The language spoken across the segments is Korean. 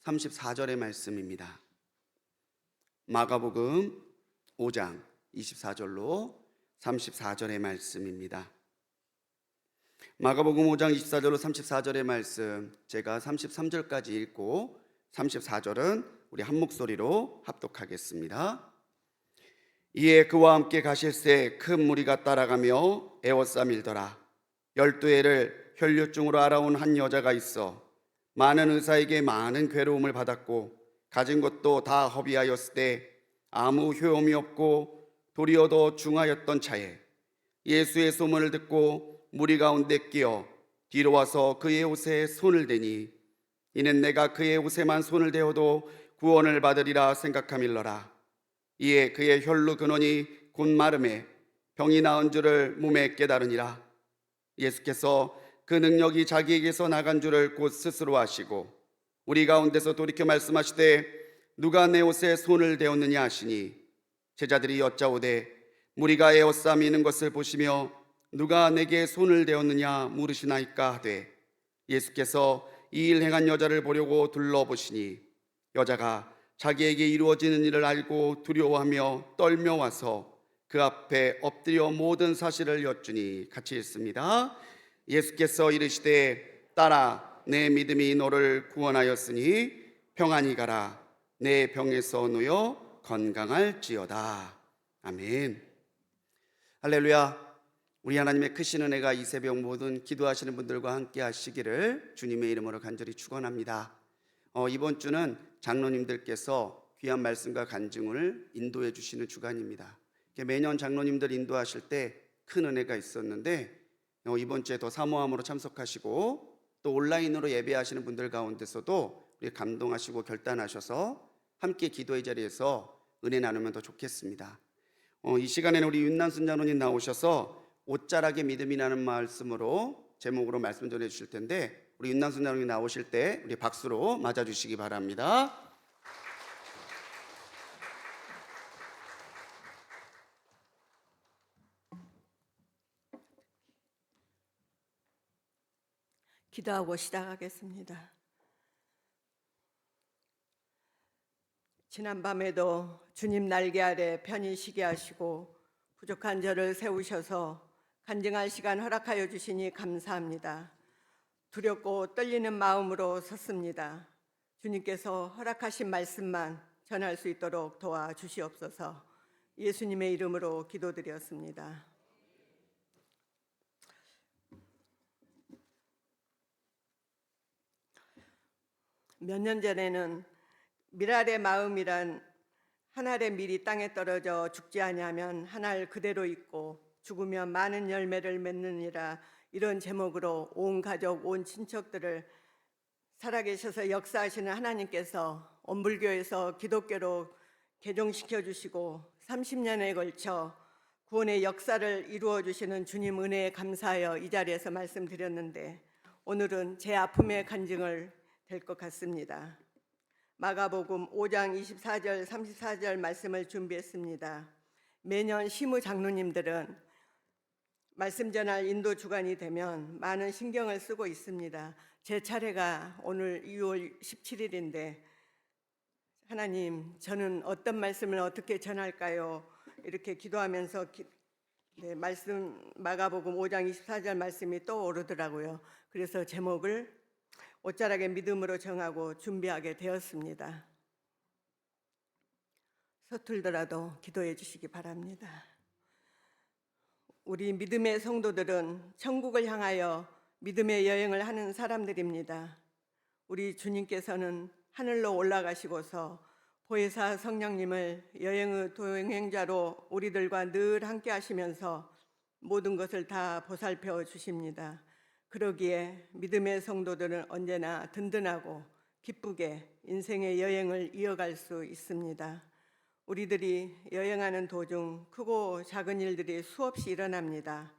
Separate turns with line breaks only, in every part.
34절의 말씀입니다. 마가복음 5장 24절로 34절의 말씀입니다. 마가복음 5장 24절로 34절의 말씀, 제가 33절까지 읽고 34절은 우리 한 목소리로 합독하겠습니다. 이에 그와 함께 가실새 큰 무리가 따라가며 에워싸밀더라. 12해를 혈류증으로 알아온 한 여자가 있어 많은 의사에게 많은 괴로움을 받았고 가진 것도 다 허비하였을 때 아무 효험이 없고 도리어 더 중하였던 차에 예수의 소문을 듣고 무리 가운데 끼어 뒤로 와서 그의 옷에 손을 대니 이는 내가 그의 옷에만 손을 대어도 구원을 받으리라 생각함일러라. 이에 그의 혈루 근원이 곧 마름에 병이 나은 줄을 몸에 깨달으니라. 예수께서 그 능력이 자기에게서 나간 줄을 곧 스스로 아시고 우리 가운데서 돌이켜 말씀하시되 누가 내 옷에 손을 대었느냐 하시니 제자들이 여짜오되 무리가 에워싸 미는 것을 보시며 누가 내게 손을 대었느냐 물으시나이까 하되 예수께서 이 일 행한 여자를 보려고 둘러보시니 여자가 자기에게 이루어지는 일을 알고 두려워하며 떨며 와서 그 앞에 엎드려 모든 사실을 여쭈니 같이 읽습니다. 예수께서 이르시되 딸아 내 믿음이 너를 구원하였으니 평안히 가라. 내 병에서 놓여 건강할지어다. 아멘. 할렐루야. 우리 하나님의 크신 은혜가 이 새벽 모든 기도하시는 분들과 함께 하시기를 주님의 이름으로 간절히 축원합니다. 이번 주는 장로님들께서 귀한 말씀과 간증을 인도해 주시는 주간입니다. 매년 장로님들 인도하실 때 큰 은혜가 있었는데 이번 주에 더 사모함으로 참석하시고 또 온라인으로 예배하시는 분들 가운데서도 우리 감동하시고 결단하셔서 함께 기도의 자리에서 은혜 나누면 더 좋겠습니다. 이 시간에는 우리 윤난순 장로님 나오셔서 옷자락의 믿음이라는 말씀으로 제목으로 말씀 전해 주실 텐데 우리 윤난순 장로님 나오실 때 우리 박수로 맞아주시기 바랍니다.
기도하고 시작하겠습니다. 지난밤에도 주님 날개 아래 편히 쉬게 하시고 부족한 저를 세우셔서 간증할 시간 허락하여 주시니 감사합니다. 두렵고 떨리는 마음으로 섰습니다. 주님께서 허락하신 말씀만 전할 수 있도록 도와주시옵소서. 예수님의 이름으로 기도드렸습니다. 몇 년 전에는 밀알의 마음이란 한 알의 밀이 땅에 떨어져 죽지 아니하면 한 알 그대로 있고 죽으면 많은 열매를 맺느니라, 이런 제목으로 온 가족, 온 친척들을 살아계셔서 역사하시는 하나님께서 온불교에서 기독교로 개종시켜 주시고 30년에 걸쳐 구원의 역사를 이루어 주시는 주님 은혜에 감사하여 이 자리에서 말씀드렸는데 오늘은 제 아픔의 간증을 될 것 같습니다. 마가복음 5장 24절 34절 말씀을 준비했습니다. 매년 시무 장로님들은 말씀 전할 인도 주간이 되면 많은 신경을 쓰고 있습니다. 제 차례가 오늘 2월 17일인데 하나님, 저는 어떤 말씀을 어떻게 전할까요? 이렇게 기도하면서 말씀 마가복음 5장 24절 말씀이 떠오르더라고요. 그래서 제목을 옷자락의 믿음으로 정하고 준비하게 되었습니다. 서툴더라도 기도해 주시기 바랍니다. 우리 믿음의 성도들은 천국을 향하여 믿음의 여행을 하는 사람들입니다. 우리 주님께서는 하늘로 올라가시고서 보혜사 성령님을 여행의 동행자로 우리들과 늘 함께 하시면서 모든 것을 다 보살펴 주십니다. 그러기에 믿음의 성도들은 언제나 든든하고 기쁘게 인생의 여행을 이어갈 수 있습니다. 우리들이 여행하는 도중 크고 작은 일들이 수없이 일어납니다.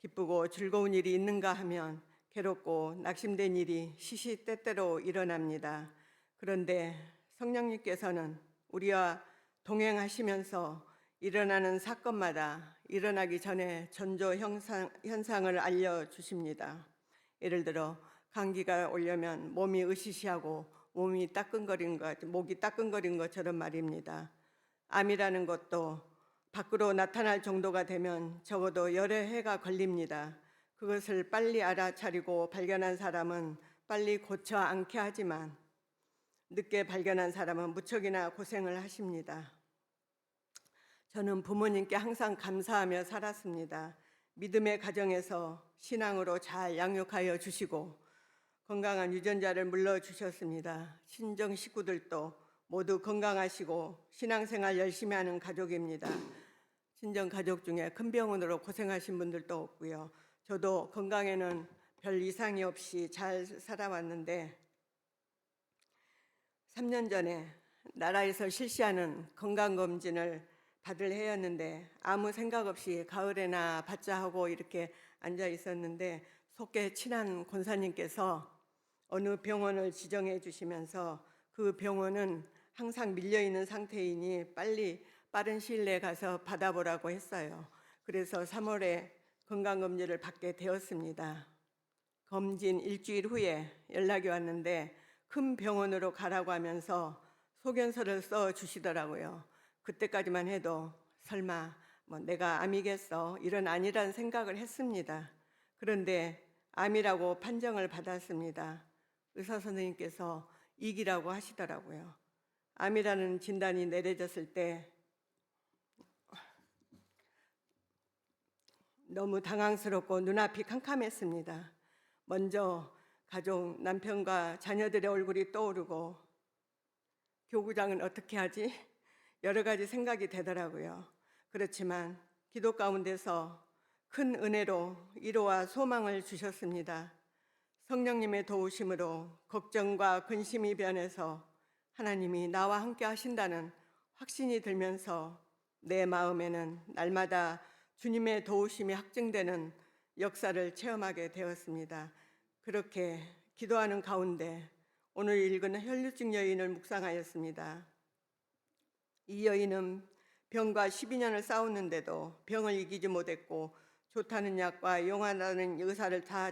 기쁘고 즐거운 일이 있는가 하면 괴롭고 낙심된 일이 시시때때로 일어납니다. 그런데 성령님께서는 우리와 동행하시면서 일어나는 사건마다 일어나기 전에 전조 현상을 알려주십니다. 예를 들어 감기가 오려면 몸이 으시시하고 몸이 따끔거리는 것, 목이 따끔거리는 것처럼 말입니다. 암이라는 것도 밖으로 나타날 정도가 되면 적어도 여러 해가 걸립니다. 그것을 빨리 알아차리고 발견한 사람은 빨리 고쳐 않게 하지만 늦게 발견한 사람은 무척이나 고생을 하십니다. 저는 부모님께 항상 감사하며 살았습니다. 믿음의 가정에서 신앙으로 잘 양육하여 주시고 건강한 유전자를 물러주셨습니다. 친정 식구들도 모두 건강하시고 신앙생활 열심히 하는 가족입니다. 친정 가족 중에 큰 병원으로 고생하신 분들도 없고요. 저도 건강에는 별 이상이 없이 잘 살아왔는데 3년 전에 나라에서 실시하는 건강검진을 받을 해였는데 아무 생각 없이 가을에나 받자 하고 이렇게 앉아 있었는데 속에 친한 권사님께서 어느 병원을 지정해 주시면서 그 병원은 항상 밀려있는 상태이니 빨리 빠른 시일 내에 가서 받아보라고 했어요. 그래서 3월에 건강검진을 받게 되었습니다. 검진 일주일 후에 연락이 왔는데 큰 병원으로 가라고 하면서 소견서를 써 주시더라고요. 그때까지만 해도 설마 뭐 내가 암이겠어 이런 아니란 생각을 했습니다. 그런데 암이라고 판정을 받았습니다. 의사 선생님께서 이기라고 하시더라고요. 암이라는 진단이 내려졌을 때 너무 당황스럽고 눈앞이 캄캄했습니다. 먼저 가족, 남편과 자녀들의 얼굴이 떠오르고 교구장은 어떻게 하지? 여러 가지 생각이 되더라고요. 그렇지만 기도 가운데서 큰 은혜로 위로와 소망을 주셨습니다. 성령님의 도우심으로 걱정과 근심이 변해서 하나님이 나와 함께 하신다는 확신이 들면서 내 마음에는 날마다 주님의 도우심이 확증되는 역사를 체험하게 되었습니다. 그렇게 기도하는 가운데 오늘 읽은 혈류증 여인을 묵상하였습니다. 이 여인은 병과 12년을 싸웠는데도 병을 이기지 못했고 좋다는 약과 용하다는 의사를 다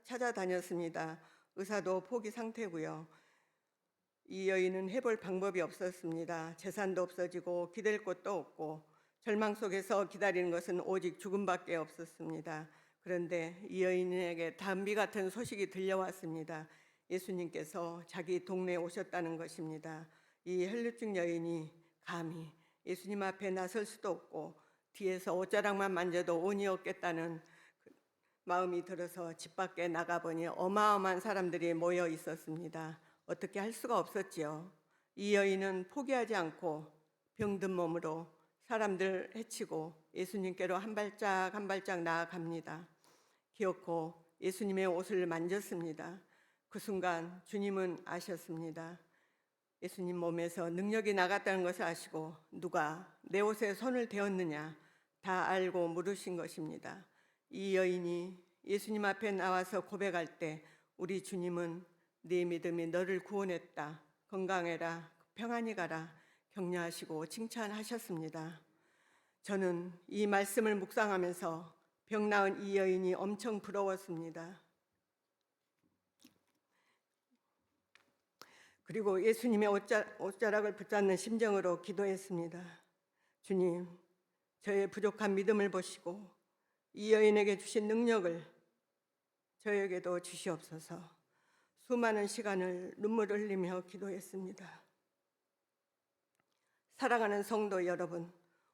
찾아다녔습니다. 의사도 포기 상태고요. 이 여인은 해볼 방법이 없었습니다. 재산도 없어지고 기댈 곳도 없고 절망 속에서 기다리는 것은 오직 죽음밖에 없었습니다. 그런데 이 여인에게 단비 같은 소식이 들려왔습니다. 예수님께서 자기 동네에 오셨다는 것입니다. 이 혈류증 여인이 감히 예수님 앞에 나설 수도 없고 뒤에서 옷자락만 만져도 온이 없겠다는 마음이 들어서 집 밖에 나가보니 어마어마한 사람들이 모여 있었습니다. 어떻게 할 수가 없었지요. 이 여인은 포기하지 않고 병든 몸으로 사람들 해치고 예수님께로 한 발짝 한 발짝 나아갑니다. 기어코 예수님의 옷을 만졌습니다. 그 순간 주님은 아셨습니다. 예수님 몸에서 능력이 나갔다는 것을 아시고 누가 내 옷에 손을 대었느냐 다 알고 물으신 것입니다. 이 여인이 예수님 앞에 나와서 고백할 때 우리 주님은 네 믿음이 너를 구원했다. 건강해라. 평안히 가라. 격려하시고 칭찬하셨습니다. 저는 이 말씀을 묵상하면서 병 나은 이 여인이 엄청 부러웠습니다. 그리고 예수님의 옷자락을 붙잡는 심정으로 기도했습니다. 주님, 저의 부족한 믿음을 보시고 이 여인에게 주신 능력을 저에게도 주시옵소서. 수많은 시간을 눈물을 흘리며 기도했습니다. 사랑하는 성도 여러분,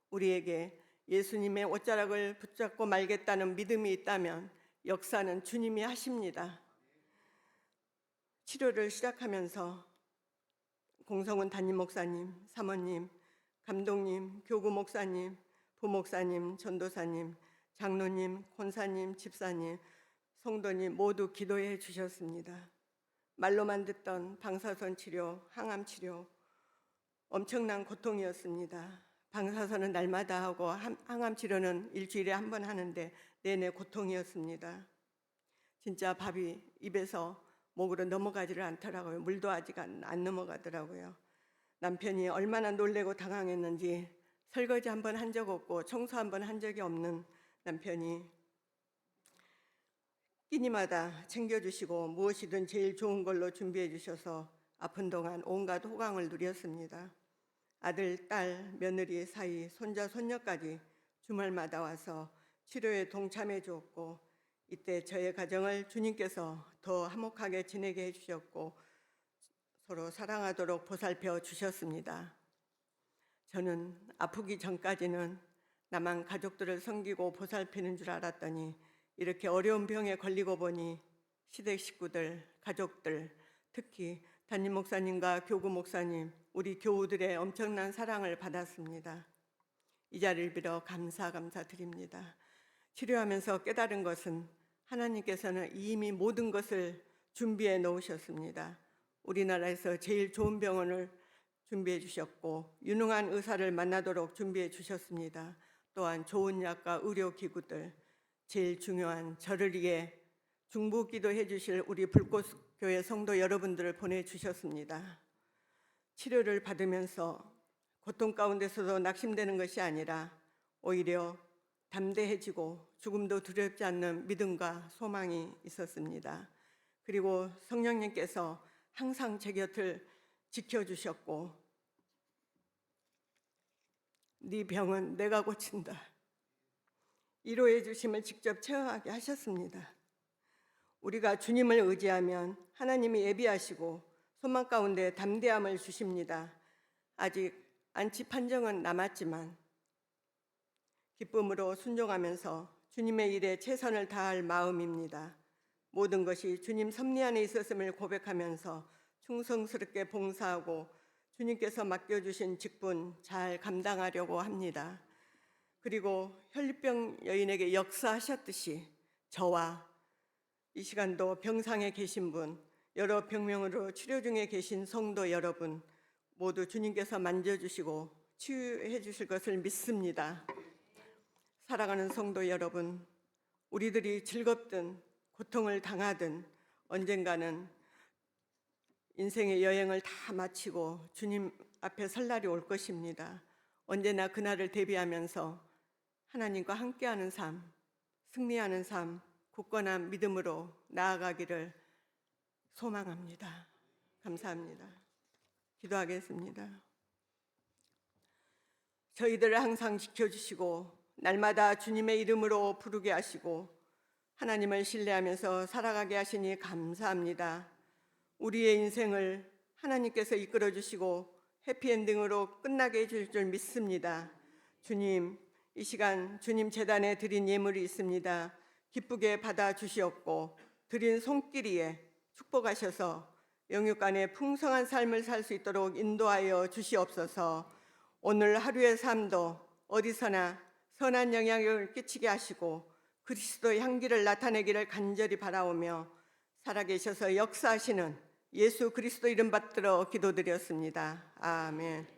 우리에게 예수님의 옷자락을 붙잡고 말겠다는 믿음이 있다면 역사는 주님이 하십니다. 치료를 시작하면서 공성훈 담임 목사님, 사모님, 감독님, 교구 목사님, 부목사님, 전도사님, 장로님, 권사님, 집사님, 성도님 모두 기도해 주셨습니다. 말로만 듣던 방사선 치료, 항암 치료 엄청난 고통이었습니다. 방사선은 날마다 하고 항암 치료는 일주일에 한 번 하는데 내내 고통이었습니다. 진짜 밥이 입에서 목으로 넘어가지를 않더라고요. 물도 아직 안 넘어가더라고요. 남편이 얼마나 놀래고 당황했는지 설거지 한 번 한 적 없고 청소 한 번 한 적이 없는 남편이 끼니마다 챙겨주시고 무엇이든 제일 좋은 걸로 준비해 주셔서 아픈 동안 온갖 호강을 누렸습니다. 아들, 딸, 며느리 사이 손자, 손녀까지 주말마다 와서 치료에 동참해 주었고, 이때 저의 가정을 주님께서 더 화목하게 지내게 해주셨고 서로 사랑하도록 보살펴 주셨습니다. 저는 아프기 전까지는 나만 가족들을 섬기고 보살피는 줄 알았더니 이렇게 어려운 병에 걸리고 보니 시댁 식구들, 가족들, 특히 담임 목사님과 교구 목사님, 우리 교우들의 엄청난 사랑을 받았습니다. 이 자리를 빌어 감사드립니다. 치료하면서 깨달은 것은 하나님께서는 이미 모든 것을 준비해 놓으셨습니다. 우리나라에서 제일 좋은 병원을 준비해 주셨고 유능한 의사를 만나도록 준비해 주셨습니다. 또한 좋은 약과 의료기구들, 제일 중요한 저를 위해 중보기도해 주실 우리 불꽃교회 성도 여러분들을 보내주셨습니다. 치료를 받으면서 고통 가운데서도 낙심되는 것이 아니라 오히려 담대해지고 죽음도 두렵지 않는 믿음과 소망이 있었습니다. 그리고 성령님께서 항상 제 곁을 지켜주셨고 네 병은 내가 고친다, 위로해 주심을 직접 체험하게 하셨습니다. 우리가 주님을 의지하면 하나님이 예비하시고 소망 가운데 담대함을 주십니다. 아직 안치 판정은 남았지만 기쁨으로 순종하면서 주님의 일에 최선을 다할 마음입니다. 모든 것이 주님 섭리 안에 있었음을 고백하면서 충성스럽게 봉사하고 주님께서 맡겨주신 직분 잘 감당하려고 합니다. 그리고 혈류병 여인에게 역사하셨듯이 저와 이 시간도 병상에 계신 분, 여러 병명으로 치료 중에 계신 성도 여러분 모두 주님께서 만져주시고 치유해 주실 것을 믿습니다. 사랑하는 성도 여러분, 우리들이 즐겁든 고통을 당하든 언젠가는 인생의 여행을 다 마치고 주님 앞에 설 날이 올 것입니다. 언제나 그날을 대비하면서 하나님과 함께하는 삶, 승리하는 삶, 굳건한 믿음으로 나아가기를 소망합니다. 감사합니다. 기도하겠습니다. 저희들을 항상 지켜주시고 날마다 주님의 이름으로 부르게 하시고 하나님을 신뢰하면서 살아가게 하시니 감사합니다. 우리의 인생을 하나님께서 이끌어 주시고 해피엔딩으로 끝나게 해줄 줄 믿습니다. 주님, 이 시간 주님 제단에 드린 예물이 있습니다. 기쁘게 받아주시옵고 드린 손길이에 축복하셔서 영육 안에 풍성한 삶을 살 수 있도록 인도하여 주시옵소서. 오늘 하루의 삶도 어디서나 선한 영향을 끼치게 하시고 그리스도의 향기를 나타내기를 간절히 바라오며 살아계셔서 역사하시는 예수 그리스도 이름 받들어 기도드렸습니다. 아멘.